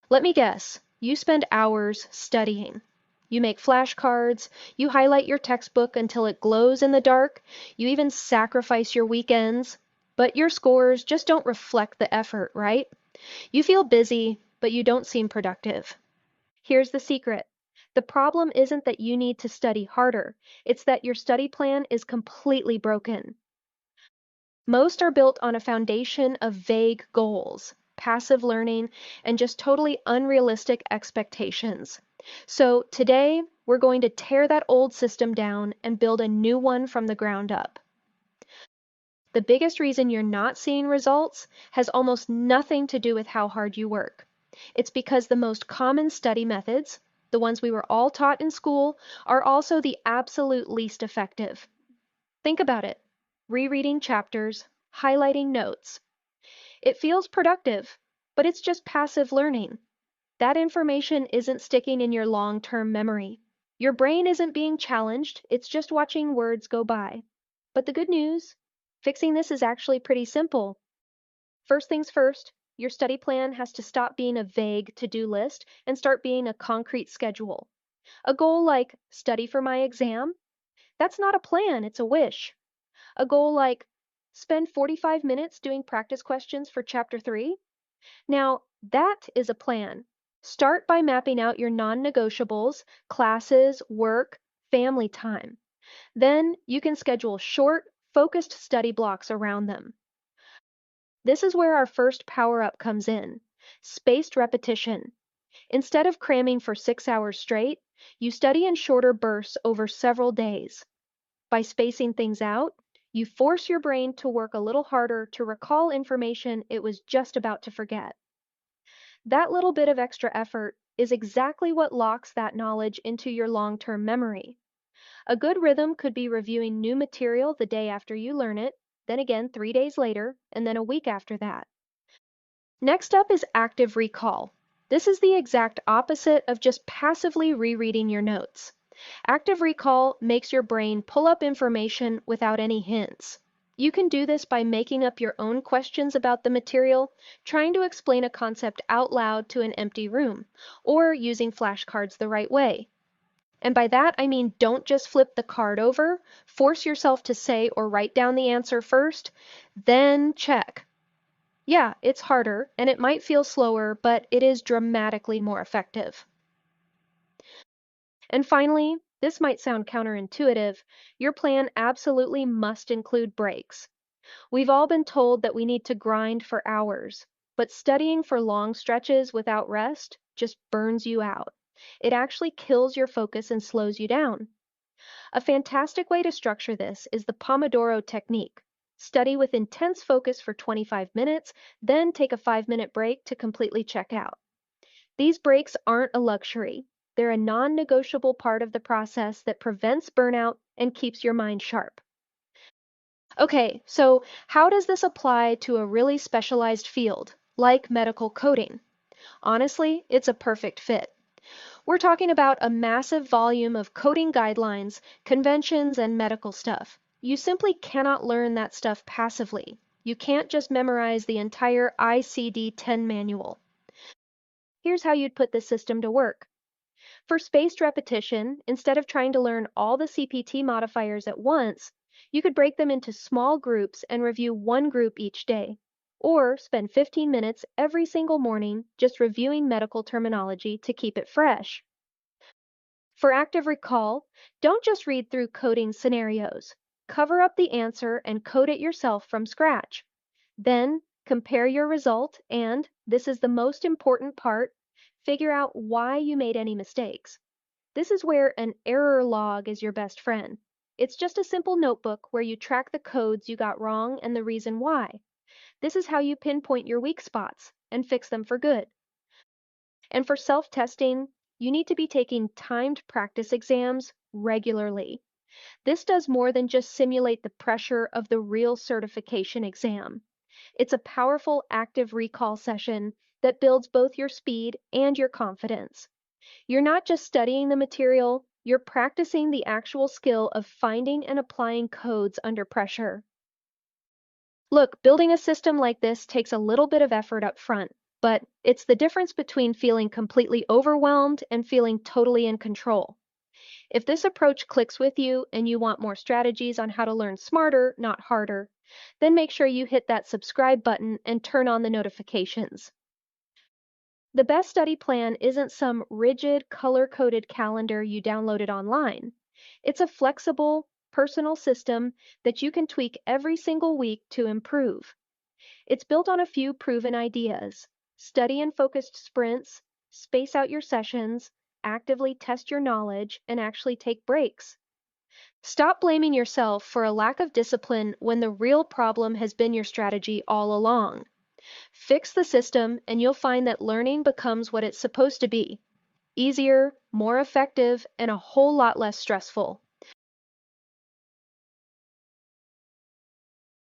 Let me guess, you spend hours studying. You make flashcards, you highlight your textbook until it glows in the dark, you even sacrifice your weekends, but your scores just don't reflect the effort, right? You feel busy, but you don't seem productive. Here's the secret. The problem isn't that you need to study harder, it's that your study plan is completely broken. Most are built on a foundation of vague goals, passive learning, and just totally unrealistic expectations. So today, we're going to tear that old system down and build a new one from the ground up. The biggest reason you're not seeing results has almost nothing to do with how hard you work. It's because the most common study methods, the ones we were all taught in school, are also the absolute least effective. Think about it. Rereading chapters, highlighting notes. It feels productive, but it's just passive learning. That information isn't sticking in your long-term memory. Your brain isn't being challenged, it's just watching words go by. But the good news, fixing this is actually pretty simple. First things first, your study plan has to stop being a vague to-do list and start being a concrete schedule. A goal like study for my exam, that's not a plan, it's a wish. A goal like spend 45 minutes doing practice questions for chapter 3. Now, that is a plan. Start by mapping out your non-negotiables, classes, work, family time. Then you can schedule short, focused study blocks around them. This is where our first power-up comes in. Spaced repetition. Instead of cramming for 6 hours straight, you study in shorter bursts over several days. By spacing things out, you force your brain to work a little harder to recall information it was just about to forget. That little bit of extra effort is exactly what locks that knowledge into your long-term memory. A good rhythm could be reviewing new material the day after you learn it, then again 3 days later, and then a week after that. Next up is active recall. This is the exact opposite of just passively rereading your notes. Active recall makes your brain pull up information without any hints. You can do this by making up your own questions about the material, trying to explain a concept out loud to an empty room, or using flashcards the right way. And by that, I mean don't just flip the card over, force yourself to say or write down the answer first, then check. Yeah, it's harder, and it might feel slower, but it is dramatically more effective. And finally, this might sound counterintuitive, your plan absolutely must include breaks. We've all been told that we need to grind for hours, but studying for long stretches without rest just burns you out. It actually kills your focus and slows you down. A fantastic way to structure this is the Pomodoro technique. Study with intense focus for 25 minutes, then take a 5-minute break to completely check out. These breaks aren't a luxury. They're a non-negotiable part of the process that prevents burnout and keeps your mind sharp. Okay, so how does this apply to a really specialized field, like medical coding? Honestly, it's a perfect fit. We're talking about a massive volume of coding guidelines, conventions, and medical stuff. You simply cannot learn that stuff passively. You can't just memorize the entire ICD-10 manual. Here's how you'd put this system to work. For spaced repetition, instead of trying to learn all the CPT modifiers at once, you could break them into small groups and review one group each day. Or spend 15 minutes every single morning just reviewing medical terminology to keep it fresh. For active recall, don't just read through coding scenarios. Cover up the answer and code it yourself from scratch. Then, compare your result and, this is the most important part, figure out why you made any mistakes. This is where an error log is your best friend. It's just a simple notebook where you track the codes you got wrong and the reason why. This is how you pinpoint your weak spots and fix them for good. And for self-testing, you need to be taking timed practice exams regularly. This does more than just simulate the pressure of the real certification exam. It's a powerful active recall session that builds both your speed and your confidence. You're not just studying the material, you're practicing the actual skill of finding and applying codes under pressure. Look, building a system like this takes a little bit of effort up front. but it's the difference between feeling completely overwhelmed and feeling totally in control. If this approach clicks with you and you want more strategies on how to learn smarter, not harder, then make sure you hit that subscribe button and turn on the notifications. The best study plan isn't some rigid, color-coded calendar you downloaded online. It's a flexible, personal system that you can tweak every single week to improve. It's built on a few proven ideas. Study in focused sprints, space out your sessions, actively test your knowledge, and actually take breaks. Stop blaming yourself for a lack of discipline when the real problem has been your strategy all along. Fix the system, and you'll find that learning becomes what it's supposed to be: easier, more effective, and a whole lot less stressful.